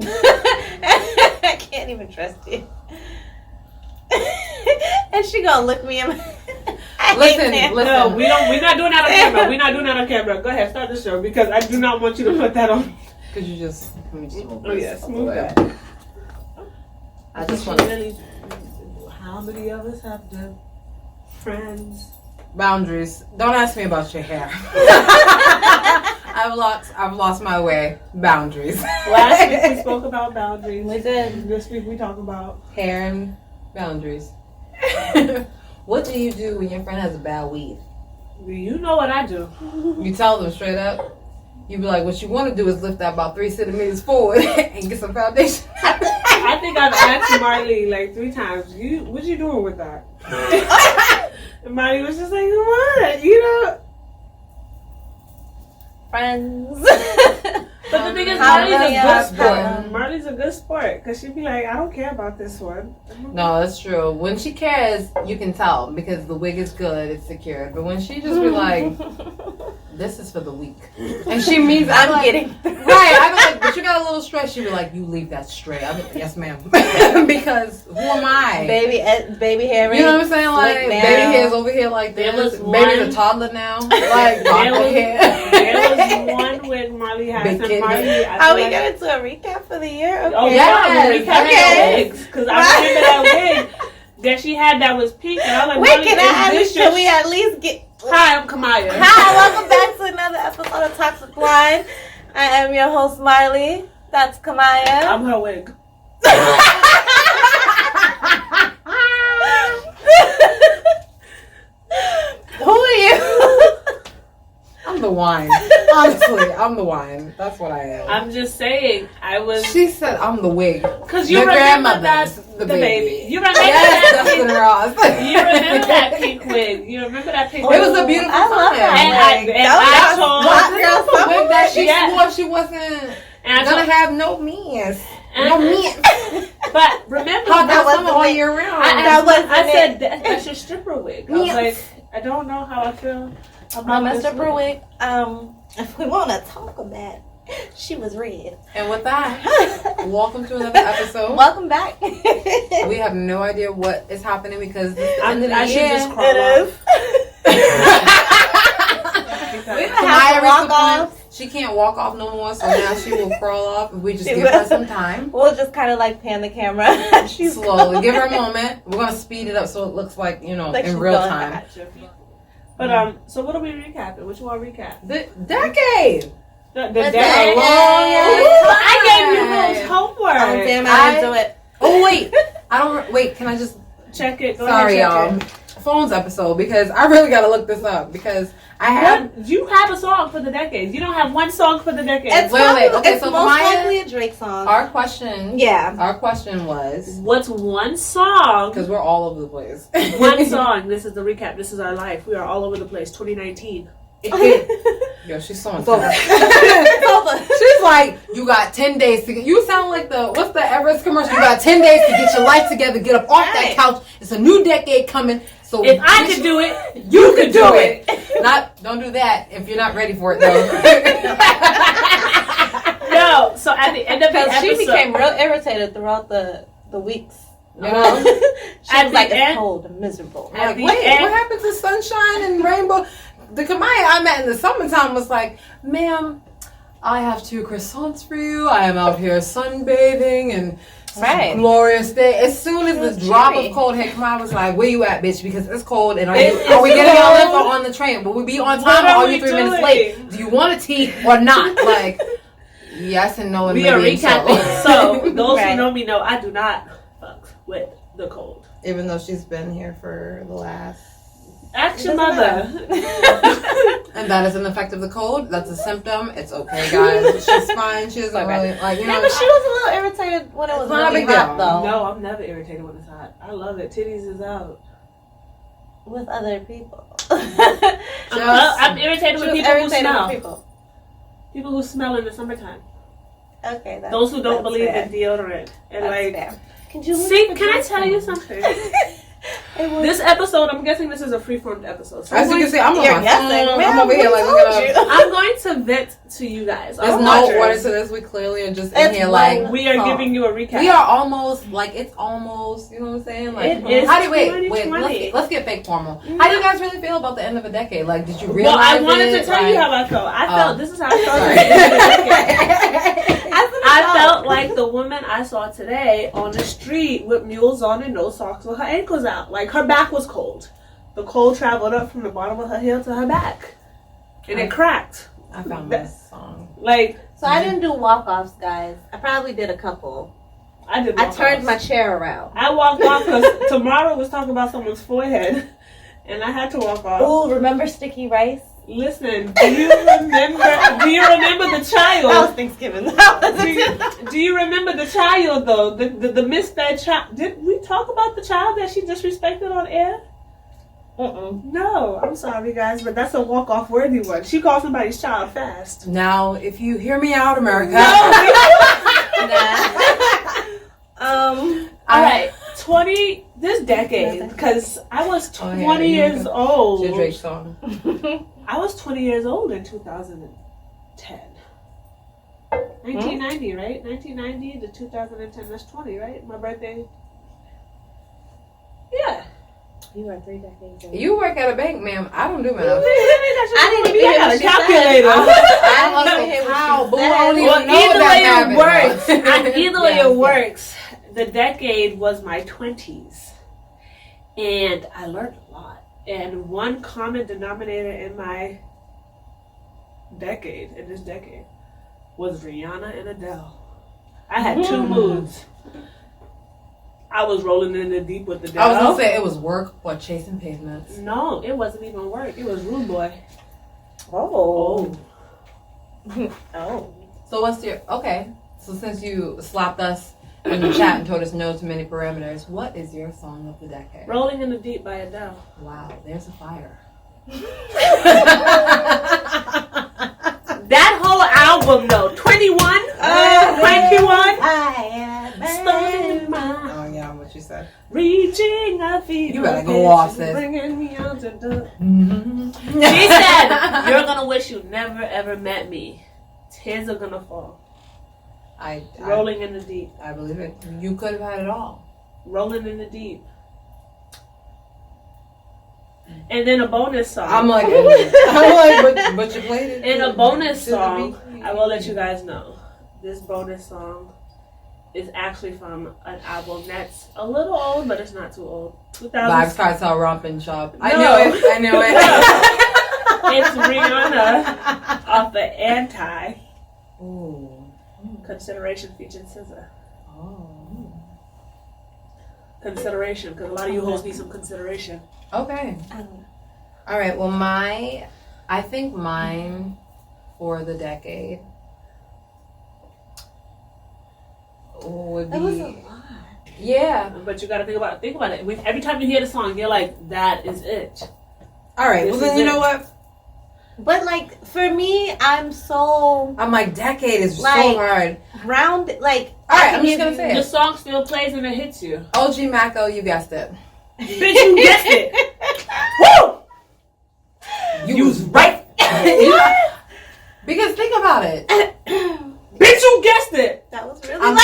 I can't even trust you. And she gonna look me in my... Listen. No, we're not doing that on camera. We're not doing that on camera. Go ahead, start the show because I do not want you to put that on. Could you just... Oh, yes. Move that. I just want to... How many of us have the friends? Boundaries. Don't ask me about your hair. I've lost my way. Boundaries. Last week we spoke about boundaries. We did. This week we talk about hair and boundaries. What do you do when your friend has a bad weave? You know what I do. You tell them straight up. You be like, what you want to do is lift that about 3 centimeters forward and get some foundation. I think I've asked Marley like 3 times. What you doing with that? And Marley was just like, what? You know. Friends. But the thing is, Marley's a good sport because she'd be like, I don't care about this one. No, that's true. When she cares, you can tell because the wig is good, it's secured. But when she just be like, this is for the week. And she means I'm like, getting right. I'm like, but you got a little stress. She be like, you leave that straight. I'm like, yes, ma'am. Because who am I? Baby hair. You know what I'm saying? Like, baby hair's over here like this. Baby's a toddler now. Like, there was one when Marley had some Marley. Are we going to do a recap for the year? Okay. Oh, yeah. Recap wigs. Because I remember that wig that she had that was pink. And I was like, wait, can we at least get... Hi, I'm Kamaya. Hi, welcome back to another episode of Toxic Line. I am your host, Marley. That's Kamaya. I'm her wig. Who are you? I'm the wine. Honestly, I'm the wine. That's what I am. I'm just saying, She said I'm the wig. Because you remember that the baby. You remember that Dustin Ross. You remember that pink wig. You remember that pink wig. It was a beautiful time. I told the wig that she swore she wasn't gonna have no means. No means. But remember, that wasn't all year round. I said that's your stripper wig. I was like, I don't know how I feel. My stripper wig, if we want to talk about, she was red. And with that, welcome to another episode. Welcome back. We have no idea what is happening because I should just crawl off. She can't walk off no more, so now she will crawl off if we just give her some time. We'll just kind of like pan the camera. Slowly. Give her a moment. We're going to speed it up so it looks like, in real time. But so what are we recapping? What you want to recap? The decade. The decade. I gave you those homework. Oh damn! I didn't do it. Oh wait! Can I just check it? Sorry, y'all. Phones episode because I really got to look this up because I have. You have a song for the decade. You don't have one song for the decade. It's most likely a Drake song. Our question was, what's one song? Because we're all over the place. One song. This is the recap. This is our life. We are all over the place. 2019. Yo, she's so intense. She's like, you got 10 days to get. You sound like what's the Everest commercial? You got 10 days to get your life together, get up off that couch. It's a new decade coming. So if I could do it, you could do it. Don't do that if you're not ready for it though. No. So at the end of the episode, she became real irritated throughout the weeks. You know, she was like, it's cold and miserable. Like, what happened to sunshine and rainbow? The Kamaya I met in the summertime was like, ma'am, I have 2 croissants for you. I am out here sunbathing and it's a glorious day. As soon as the drop of cold hit, Kamaya was like, where you at, bitch? Because it's cold and are we getting on lift or on the train? Will we be on time or are you 3 minutes late? Do you want a tea or not? Like, yes and no. And we are recapping. So those who know me know I do not fuck with the cold. Even though she's been here for the last... Ask your mother. And that is an effect of the cold. That's a symptom. It's okay, guys. She's fine. She doesn't really but she was a little irritated when it was really hot, though. No, I'm never irritated when it's hot. I love it. Titties is out. With other people. I'm irritated with people who smell. People who smell in the summertime. Okay. Those who don't believe in deodorant and that's fair. Can I tell you something? This episode, I'm guessing this is a free-formed episode. So as you can see, I'm on my phone. I'm over here like looking up. I'm going to vent to you guys. There's no order to this. We clearly are just in here like we are giving you a recap. We are almost like it's almost. You know what I'm saying? Like it is. How do wait? Let's get fake formal. How do you guys really feel about the end of a decade? Like, did you realize? Well, I wanted to tell you how I felt. I felt this is how I felt. I felt like the woman I saw today on the street with mules on and no socks with her ankles out. Like, her back was cold. The cold traveled up from the bottom of her heel to her back. And it cracked. I found this song. Like, so I didn't do walk-offs, guys. I probably did a couple. I turned my chair around. I walked off because Tamara was talking about someone's forehead. And I had to walk off. Oh, remember Sticky Rice? Listen, do you remember the child? That was Thanksgiving. Do you remember the child though? The misfed child. Did we talk about the child that she disrespected on air? No, I'm sorry guys, but that's a walk-off worthy one. She called somebody's child fast. Now, if you hear me out, America. All right, this decade, because I was 20 years old. It's a Drake song. I was 20 years old in 2010. 1990, right? 1990 to 2010, that's 20, right? My birthday. Yeah. You are 3 decades old. You work at a bank, ma'am. I don't do math. I didn't even got a calculator. Either way it works. The decade was my 20s. And I learned a lot. And one common denominator in this decade, was Rihanna and Adele. I had 2 moods. I was rolling in the deep with Adele. I was going to say it was work or chasing pavements. No, it wasn't even work. It was Rude Boy. Oh. So what's your... Okay. So since you slapped us in the chat and told us no to many parameters, what is your song of the decade? Rolling in the Deep by Adele. Wow, there's a fire. That whole album though, 21, 21. Oh yeah, what you said. Reaching a fever. You better go off, sis. Bringing me out to the... She said, "You're gonna wish you never ever met me. Tears are gonna fall." Rolling in the Deep. I believe it. You could have had it all. Rolling in the Deep. And then a bonus song. I'm like, but you played it. In a bonus song, I will let you guys know. This bonus song is actually from an album that's a little old, but it's not too old. 2000. Vibes Cartel Rompin' Shop. No. I knew it. It's Rihanna off the Anti. Ooh. Consideration featuring SZA. Oh. Consideration, because a lot of you hoes need some consideration. Okay. All right. Well, I think mine for the decade would be. That was a lot. Yeah. But you got to think about it. Every time you hear the song, you're like, that is it. All right. Well, then you know what? But like for me, I'm like decade is like, so hard. Round like. All right. I'm just gonna say the it. song still plays and it hits you. OG Mako, you guessed it. Bitch, you guessed it. Woo! You was right. Because think about it. Bitch, you guessed it. That was really I'm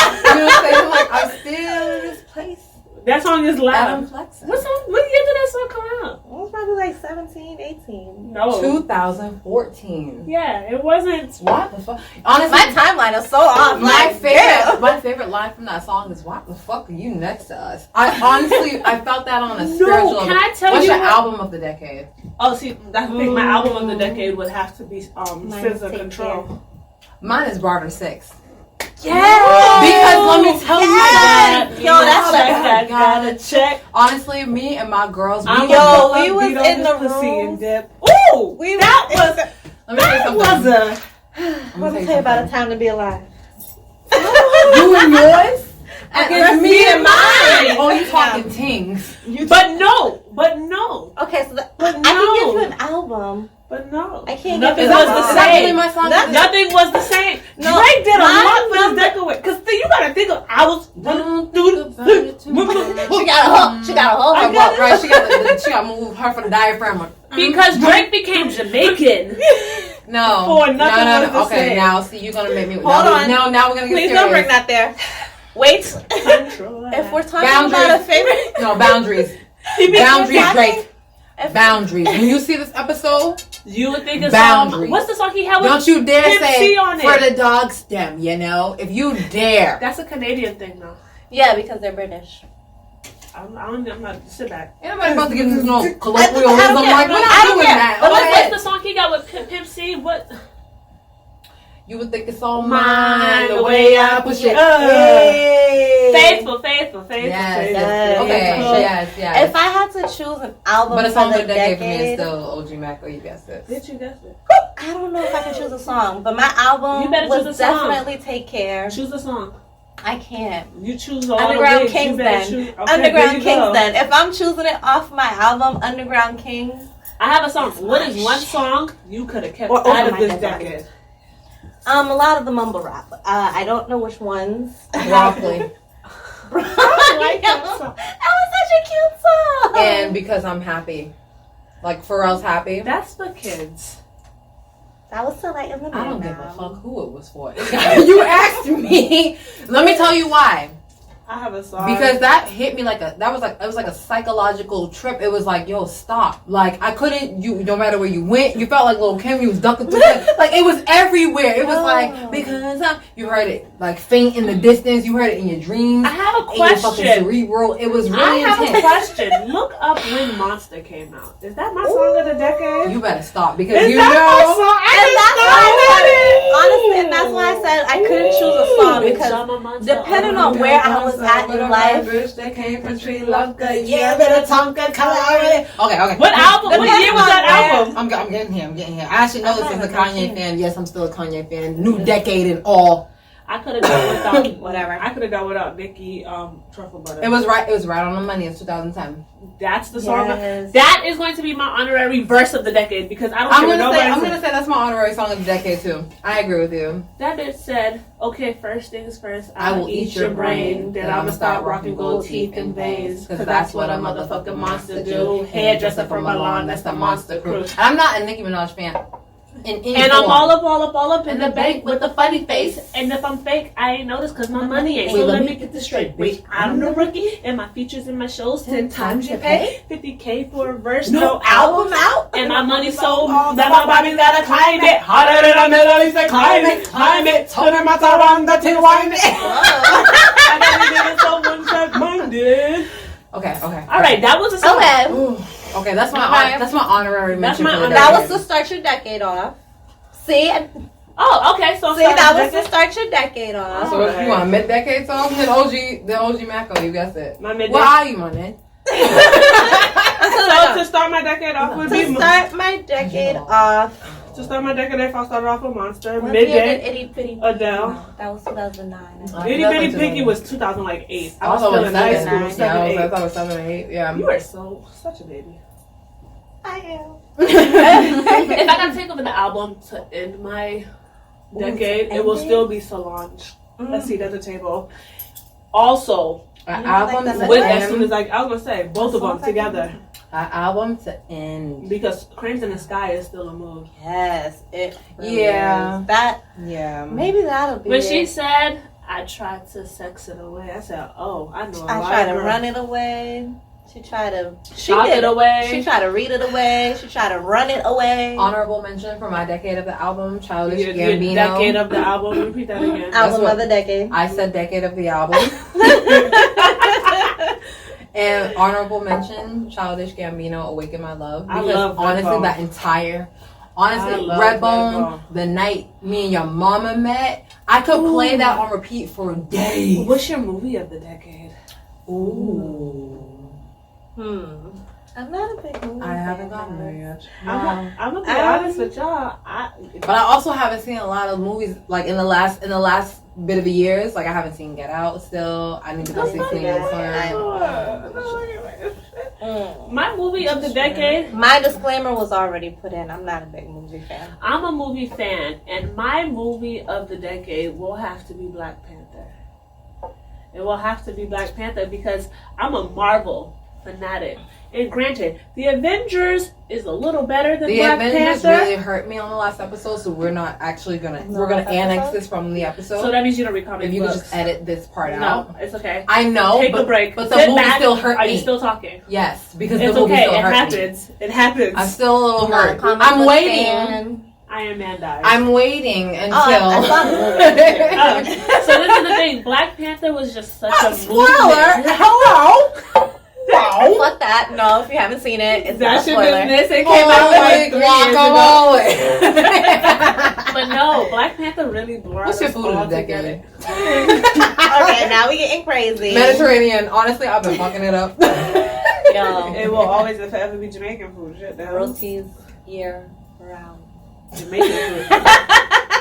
still in this place. That song is loud. I'm flexing. What year did that song come out? It was probably like 17, 18. No. 2014. Yeah, it wasn't. What the fuck? Honestly, my timeline is so off. My favorite line from that song is "What the fuck are you next to us?" I felt that on a spiritual level. Can I tell What's you your album of the decade? Oh, see, that's the thing. My album of the decade would have to be SZA Control. Mine is Barter 6. Yeah. Because let me tell you that. Yo, that's I gotta check. Honestly, me and my girls, we was in the room. Ooh, that was. Let me tell you something. Let me tell you about a time to be alive. You and yours? Against me and mine. Oh, you talking tings. But no. Okay, so I can give you an album. But no. I can't Nothing get was the same. Nothing was the same. No, Drake did a lot for this decade. Because you gotta think of, I was. She got a hook. She move her from the diaphragm. Because Drake became Jamaican. No. For nothing was the Okay, same. now see, you're gonna make me. Hold on. Now we're gonna get Please serious. don't bring that there. Wait. Control. If we're talking Boundaries. about a favorite, No, boundaries. Boundaries, Drake. Boundaries. When you see this episode, You would think it's Boundaries. what's the song he had with don't you dare Pimp say C on for it? the dog stem, you know? If you dare. That's a Canadian thing, though. yeah, because they're British. I'm not. Sit back. Ain't nobody about to get this no I colloquialism. don't Like, care. we're not I don't doing care. that. But What's Okay? the song he got with Pimp C? What? You would think it's all mine, the way I push it. Faithful. Yes, Yes. okay, Yeah. yes. If I had to choose an album But a for song the of the decade for me is decade, still OG Mac, or you guessed it. Did you guess it? I don't know if I can choose a song, but my album You better choose a was song. definitely Take Care. Choose a song. I can't. You choose all Underground the wigs. Kings You better then. choose. Okay, Underground there you Kings go. then. If I'm choosing it off my album, Underground Kings. I have a song. What is one song you could have kept Or out over of my this decade. decade? A lot of the mumble rap. I don't know which ones. Broccoli. I like that song. That was such a cute song. And Because I'm Happy. Like, Pharrell's Happy. That's for kids. that was so like in the I don't give a background. fuck who it was for. You asked me. Let me tell you why. I have a song. Because that hit me it was like a psychological trip. It was like, yo, stop. Like, I couldn't, no matter where you went, you felt like Lil' Kim, you was ducking through it. Like, it was everywhere. It was like, because you heard it, like, faint in the distance. You heard it in your dreams. I have a in your fucking question. cerebral. It was I really have a intense. question. Look up when Monster came out. Is that my song of the decade? You better stop, because Is you that my know. song? I And just that's thought why I about said, it. honestly, and that's why I said I couldn't choose a song Bitch, because I'm a monster. depending on where I was at in life. That came from Sri Lanka. Yeah, better Tonka Kalari. Okay. What album? What year was that album? I'm getting here. I should know I'm this as a not Kanye a fan. Yes, I'm still a Kanye fan. New decade and all. I could have done without Whatever. I could have done without Nicki Truffle Butter. It was right on the money. It's 2010. That's the song. Yes. That is going to be my honorary verse of the decade because I don't I'm care what gonna nobody says. say that's my honorary song of the decade too. I agree with you. That bitch said, okay, first things first, I will eat your brain, then I'ma start rocking gold teeth and veins, cause that's what a motherfucking monster do. Hairdresser from Milan, that's the monster crew. And I'm not a Nicki Minaj fan. And I'm all up in the bank with a funny face. And if I'm fake, I ain't noticed cause my money ain't. So let me get this straight. Wait, I'm the rookie, and my features and my shows 10 times you pay. 50K for a verse, no album out. And my money so that my Bobby's gotta climb it. Harder than a Middle East, climb it. Turning my around till wind it. I gotta get it so one track minded. Okay. All right, that was a song. Okay. Ooh. Okay, that's my honorary That's mention. my for the honor- That decade. was to start your decade off. See? Oh, okay. So That was to start your decade off. So if you want a mid-decade song, then OG Macko, you guessed it. my mid. What are you, my man? So to start my decade off would be To start my decade off. to start my decade if I started off with Monster. What year did Midday, Itty Bitty Adele. No, that was 2009. Itty Bitty Piggy was 2008. I was Also still was in high 7. school. Yeah, 7, I 8. thought it was 7 or 8. Yeah. You are such a baby. I am. If I gotta take over the album to end my decade, it will ending? still be Solange. A seat at the table. Also, An You album like to that with as soon end. as I was gonna say both of them together An album to end. because Cranes in the Sky is still a mood. Yes, it really Yeah. is. That Yeah. maybe that'll be When it. she said, "I tried to sex it away," I said, "Oh, I know." I tried to run it away. She tried to Shop did it away. She tried to read it away. She tried to run it away. Honorable mention for my decade of the album, Childish Your Gambino. decade of the album. Repeat that again. Album what- of the decade. I said decade of the album. And honorable mention, Childish Gambino, Awaken My Love. I Because love honestly, Redbone. that entire, I honestly, love Redbone, Redbone. the night me and your mama met, I could play that on repeat for days. What's your movie of the decade? Ooh. I'm not a big movie. I haven't fan, gotten there guys. yet. I'm gonna be honest with y'all. But I also haven't seen a lot of movies like in the last bit of the years. Like I haven't seen Get Out still. I need to go see Queen and My movie of the decade. My disclaimer was already put in. I'm not a big movie fan. I'm a movie fan, and my movie of the decade will have to be Black Panther. It will have to be Black Panther because I'm a Marvel fanatic. And granted, the Avengers is a little better than The Black Avengers Panther. really hurt me on the last episode, so we're not actually we're gonna last annex episode? this from the episode. So that means you don't read comic if you books. could just edit this part No, out. it's okay. I know, Take a break. but the Sit movie back. still hurt Are me. you still talking? Yes, because It's the movie okay. still It hurt me. happens. It happens. I'm still a little Not a hurt. comic I'm book waiting. fan. Iron Man dies. I'm waiting until. I saw the movie. Oh, so this is the thing. Black Panther was just such a Spoiler! movement. Hello! Wow! Fuck that. No, if you haven't seen it, it's not a That's your spoiler. business. It came out like 3 years ago. Guacamole! But no, Black Panther really brought What's your us food of all the together. decade? Okay, now we getting crazy. Mediterranean. Honestly, I've been fucking it up. Yo, It will always and forever be Jamaican food. Shit, the hell? royalties year round. Jamaican food.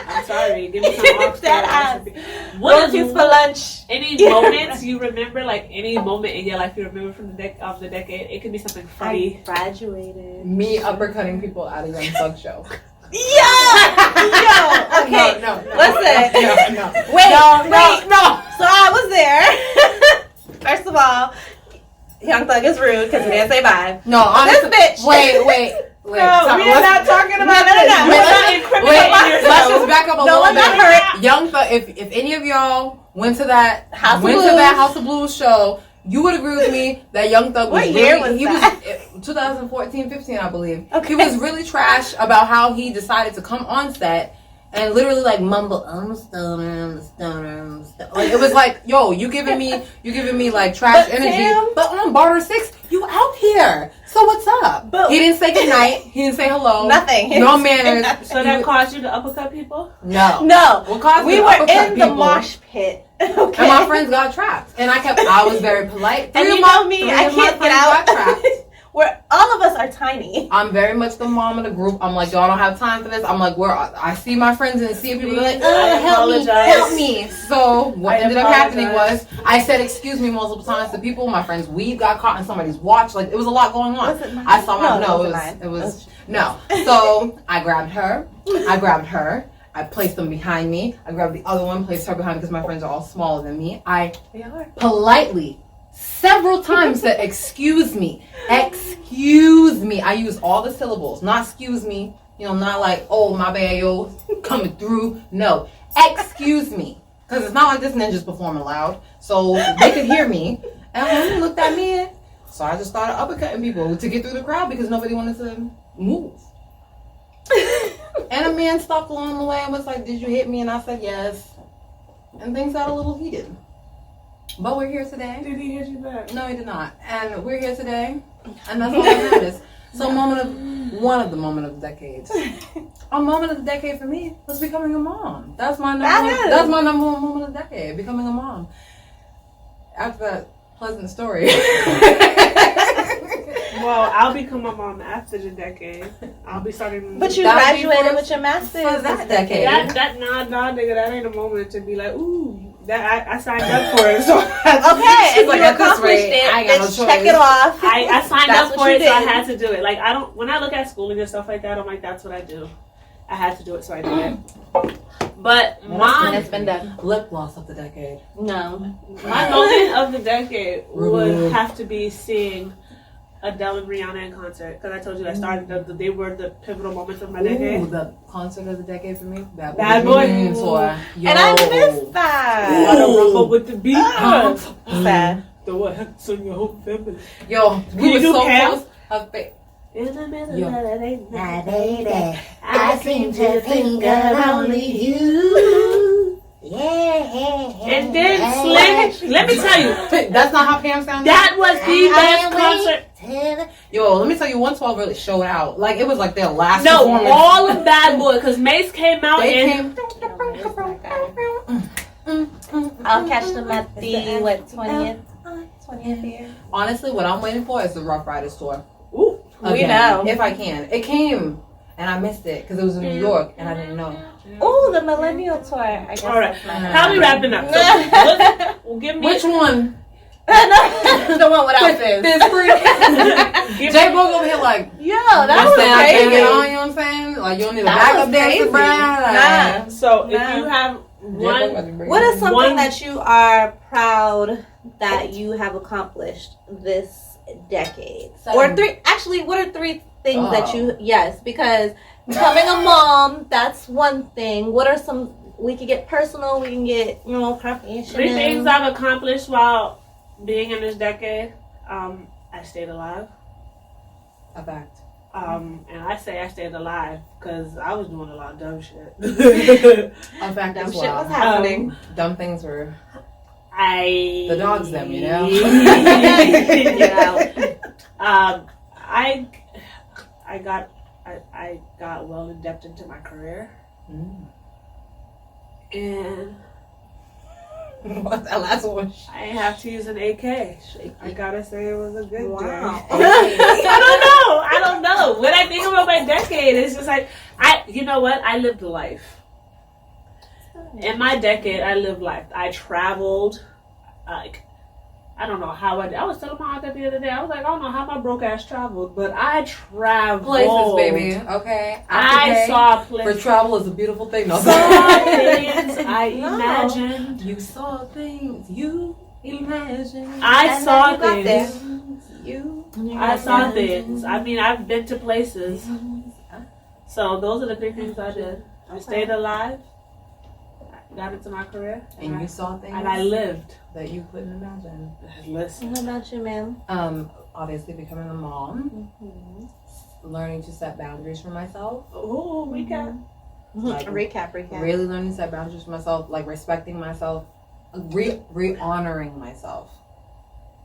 I'm sorry. Give me some oxtail That recipe. What Royalties is for lunch. any moments you remember, like any moment in your life you remember from the decade? It could be something funny. I graduated. Me uppercutting people at a Young Thug show. Yo! Okay. No. Listen. No. Wait. No. So I was there. First of all, Young Thug is rude because he didn't say bye. No, This honestly. bitch. Wait. No, we are not talking about No. this. We're not Wait, incriminating let's yourself. just back up a No little one bit. got hurt. Young Thug, if any of y'all went to that House of to Blues. that House of Blues show, you would agree with me that Young Thug was What year really, was he that? was 2014, 15, I believe. Okay. He was really trash about how he decided to come on set and literally like mumble, I'm a stoner. Like it was like, yo, you giving me like trash But energy. Sam- But on Barter 6, you out here. So what's up? But- he didn't say goodnight. He didn't say hello. Nothing. No manners. So that caused you to uppercut people? No. No. What caused me We to were uppercut in the people? mosh pit. Okay. And my friends got trapped. And I was very polite. And you know me, I can't get out. Where all of us are tiny. I'm very much the mom of the group. I'm like, y'all don't have time for this. I'm like, I see my friends and see people like, I help me. So what I ended up happening apologize. was I said excuse me multiple times to people. My friend's weed got caught in somebody's watch. Like it was a lot going on. Was it mine? I saw my No, it was no. So I grabbed her. I placed them behind me. I grabbed the other one, placed her behind me because my friends are all smaller than me. I They are. politely several times said excuse me. I used all the syllables, not excuse me, not like, oh my bad, yo, coming through. No, excuse me, because it's not like this ninja's performing loud, so they could hear me. And they looked at me, so I just started uppercutting people to get through the crowd because nobody wanted to move. And a man stopped along the way and was like, did you hit me? And I said yes, and things got a little heated. But we're here today. Did he hit you back? No, he did not. And we're here today, and that's all that matters. So, one of the moment of the decades. A moment of the decade for me was becoming a mom. That's my number one moment of the decade, becoming a mom. After that pleasant story. Well, I'll become a mom after the decade. I'll be starting. But you That would be graduated for- with your master's for that this decade. decade. Nah, nigga, that ain't a moment to be like, ooh, that I signed up for it. So Okay, She's if like, you at this accomplished rate, it, I ain't got no then check choice. it off. I signed That's up what for you it, so I did. had to do it. Like when I look at schooling and stuff like that, I'm like, that's what I do. I had to do it, so I did it. But And my it's been done. Lip gloss of the decade. No. moment of the decade would Rude. have to be seeing Adele and Rihanna in concert, because I told you I started. They were the pivotal moments of my Ooh, decade. the concert of the decade for me. Bad Boy. Tour. Yo. And I missed that. Gotta rumble with the beat. Sad. The what? So your whole family. Yo, Can we you were do so Pam? close. In the middle Yo. of the night, baby, I seem to think of only you. Yeah. And then Slim, let me tell you, That's not how Pam sounded. that was the best concert. Yo, let me tell you, 112 really showed out. Like it was like their last No, performance. all of Bad Boy, because Mace came out They and came. I'll catch them at the 20th year. Honestly, what I'm waiting for is the Rough Riders tour. ooh, We Again, know. if I can. It came, and I missed it because it was in New York, and I didn't know. Ooh, the Millennial Tour. I guess. all right. that's not How we wrapping up? So, give me Which one? the one without Fizz. This freak. give J me, Boog over here like, Yo, that I'm was saying I can't crazy. get on. You know what I'm saying? Like you don't need a That backup was dancer, crazy. bruh. Nah. so if Nah. you have one, What is something One- that you are proud that you have accomplished this decade? 7. Or 3, actually, what are 3 things that you, yes, because becoming a mom, that's one thing. What are some, we can get personal, we can get, professional. 3 things I've accomplished while being in this decade. I stayed alive. A fact. And I say I stayed alive because I was doing a lot of dumb shit. A fact Dumb as shit well. was happening. Dumb things were The dogs them, you know? Get out. I got well in depth into my career. And what's that last one? I didn't have to use an AK. I gotta say it was a good Wow. day. I don't know. When I think about my decade, it's just like, you know what? I lived life. In my decade, I lived life. I traveled. I don't know how I was telling my aunt that the other day. I was like, I don't know how my broke ass traveled, but I traveled. Places, baby. Okay. I saw places. For travel is a beautiful thing. No. Saw things I imagined. You saw things you imagined. I saw things. I saw things. I mean, I've been to places. So those are the 3 things I did. I stayed alive. Got into my career. And you saw things. And I lived. That you couldn't imagine. What about you, ma'am? Obviously becoming a mom. Learning to set boundaries for myself. Oh, recap. Recap. Really learning to set boundaries for myself. Like respecting myself. Re-honoring myself.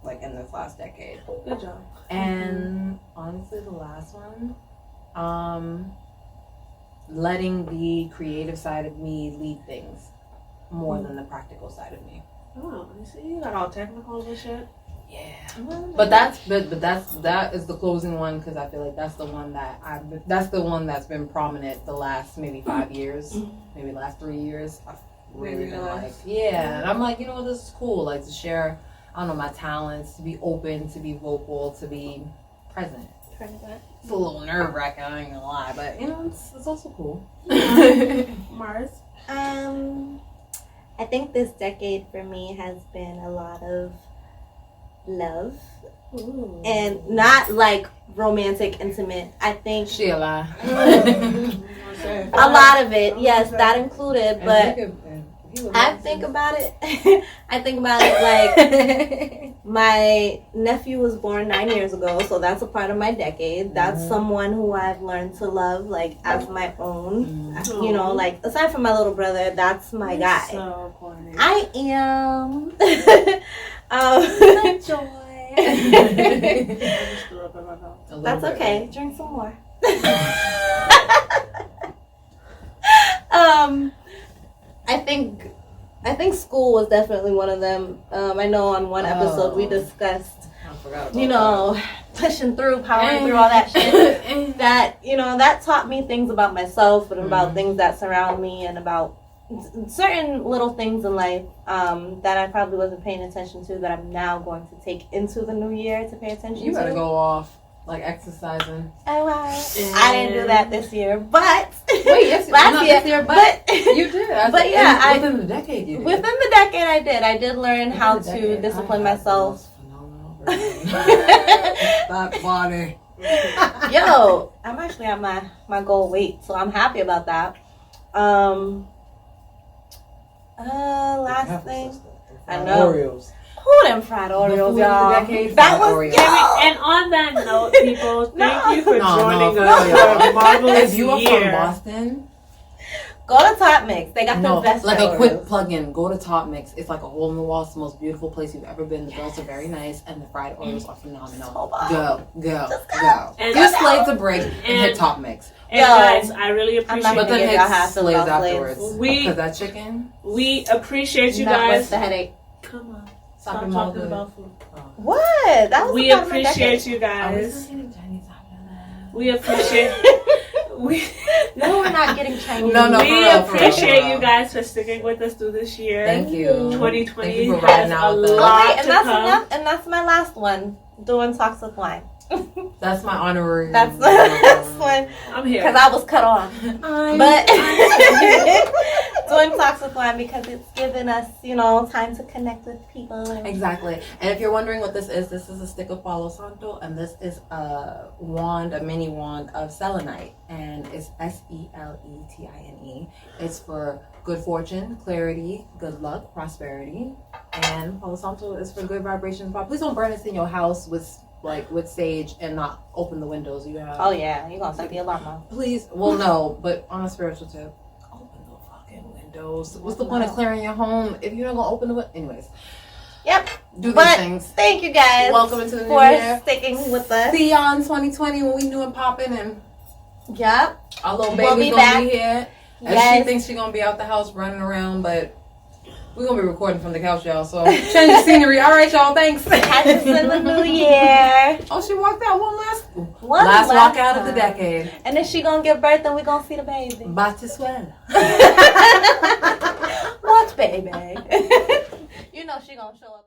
Like in this last decade. Good job. And honestly, the last one, letting the creative side of me lead things more than the practical side of me. Oh, you see, you got all technical and shit. Yeah, but that is the closing one because I feel like that's the one that's been prominent the last maybe 5 years, maybe last 3 years. I've really been like, and I'm like, this is cool, like to share. I don't know, my talents, to be open, to be vocal, to be present. It's a little nerve-wracking, I ain't gonna lie, but it's also cool. Mars? I think this decade for me has been a lot of love. Ooh. And not like romantic, intimate. I think Sheila. a lot of it, yes, that included, but I think about it. I think about it like my nephew was born 9 years ago, so that's a part of my decade. That's someone who I've learned to love, like as my own. Like aside from my little brother, that's my guy. So corny. I am. Joy. That's okay. Drink some more. I think school was definitely one of them. I know on one episode we discussed, pushing through, powering through all that shit. That, that taught me things about myself and about things that surround me and about certain little things in life that I probably wasn't paying attention to that I'm now going to take into the new year to pay attention to. You better go off. Like exercising. Oh, I didn't do that this year, but this year, but you did. But yeah, within the decade, you did. Within the decade, I did. I did learn how to discipline myself. That body. Yo, I'm actually at my goal weight, so I'm happy about that. Last thing, I know. Oreos. Who them fried Oreos, y'all? That was Oreos. And on that note, people, thank you for joining us for a marvelous If you are year. from Boston, go to Top Mix. They got the best. Like fried a quick Oreos. plug-in. Go to Top Mix. It's like a hole in the wall. It's the most beautiful place you've ever been. The girls are very nice, and the fried Oreos are phenomenal. So bomb. Go. And Give Slaves a break and hit Top Mix. And guys, I really appreciate not But then give y'all half hit of Slaves those afterwards. Because that chicken. We appreciate you Not guys. worth the headache. Come on. Stop Stop talking talking about food. What? That was We the part of my appreciate decade. you guys. Chinese after that? We appreciate No, we're not getting Chinese. No, we for real, appreciate for real. you guys for sticking with us through this year. Thank you. 2020 Thank you for has riding a out with us. lot Wait, and to that's come. enough. And that's my last one. Doing Talks with Wine. That's my honorary. That's the last one. I'm here. Because I was cut off. But doing Toxify because it's given us, time to connect with people. Exactly. And if you're wondering what this is a stick of Palo Santo, and this is a mini wand of selenite, and it's Seletine. It's for good fortune, clarity, good luck, prosperity, and Palo Santo is for good vibrations. But please don't burn this in your house with sage and not open the windows. You have. Oh yeah, you're gonna set the alarm off. Please, well no, but on a spiritual tip, open the fucking windows. What's the point of clearing your home if you're not gonna open the windows? Anyways. Yep. Do these things. Thank you guys. Welcome into the new for year. Sticking with us. See y'all in 2020 when we new and popping, and yep. our little baby's gonna be here. And she thinks she's gonna be out the house running around, but we're gonna be recording from the couch, y'all. So change the scenery. All right, y'all. Thanks. Catch us in the new year. Oh, she walked out one last walk out of the decade. And then she gonna give birth, and we gonna see the baby. Batisuela. Watch, baby. She gonna show up.